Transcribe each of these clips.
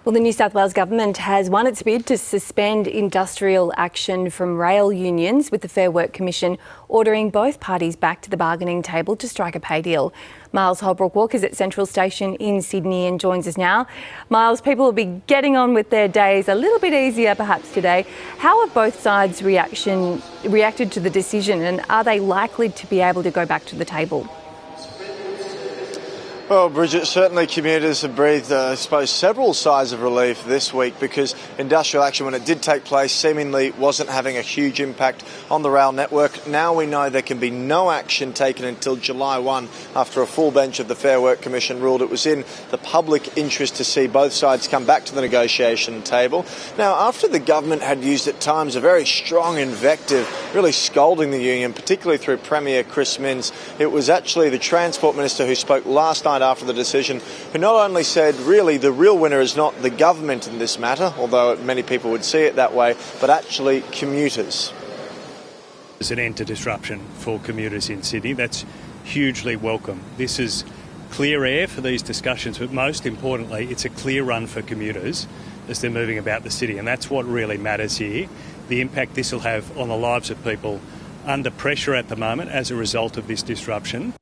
Well, the New South Wales Government has won its bid to suspend industrial action from rail unions, with the Fair Work Commission ordering both parties back to the bargaining table to strike a pay deal. Miles Holbrook is at Central Station in Sydney and joins us now. Miles, people will be getting on with their days a little bit easier perhaps today. How have both sides reacted to the decision, and are they likely to be able to go back to the table? Well, Bridget, certainly commuters have breathed, I suppose, several sighs of relief this week, because industrial action, when it did take place, seemingly wasn't having a huge impact on the rail network. Now we know there can be no action taken until July 1, after a full bench of the Fair Work Commission ruled it was in the public interest to see both sides come back to the negotiation table. Now, after the government had used at times a very strong invective, really scolding the union, particularly through Premier Chris Minns, it was actually the Transport Minister who spoke last night after the decision, who not only said really the real winner is not the government in this matter, although many people would see it that way, but actually commuters. There's an end to disruption for commuters in Sydney. That's hugely welcome. This is clear air for these discussions, but most importantly, it's a clear run for commuters as they're moving about the city, and that's what really matters here. The impact this will have on the lives of people under pressure at the moment as a result of this disruption.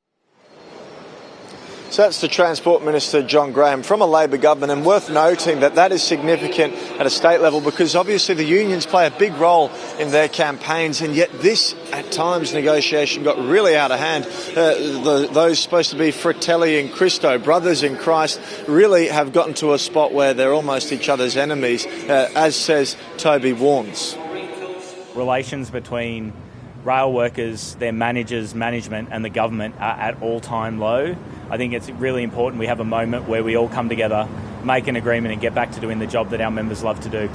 So that's the Transport Minister, John Graham, from a Labor government, and worth noting that that is significant at a state level, because obviously the unions play a big role in their campaigns, and yet this, at times, negotiation got really out of hand. Those supposed to be Fratelli and Christo, brothers in Christ, really have gotten to a spot where they're almost each other's enemies, as says Toby Warnes. Relations between rail workers, their managers, management and the government are at all-time low. I think it's really important we have a moment where we all come together, make an agreement and get back to doing the job that our members love to do.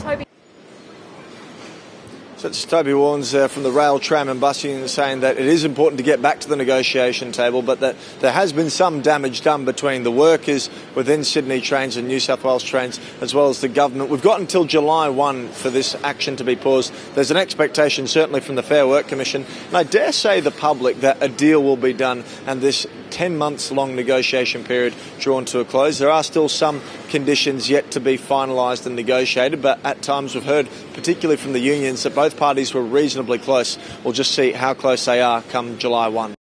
So it's Toby Warnes from the Rail, Tram and Bus Union saying that it is important to get back to the negotiation table, but that there has been some damage done between the workers within Sydney Trains and New South Wales Trains, as well as the government. We've got until July 1 for this action to be paused. There's an expectation, certainly from the Fair Work Commission, and I dare say the public, that a deal will be done and this 10 months long negotiation period drawn to a close. There are still some conditions yet to be finalised and negotiated, but at times we've heard, particularly from the unions, that both parties were reasonably close. We'll just see how close they are come July 1.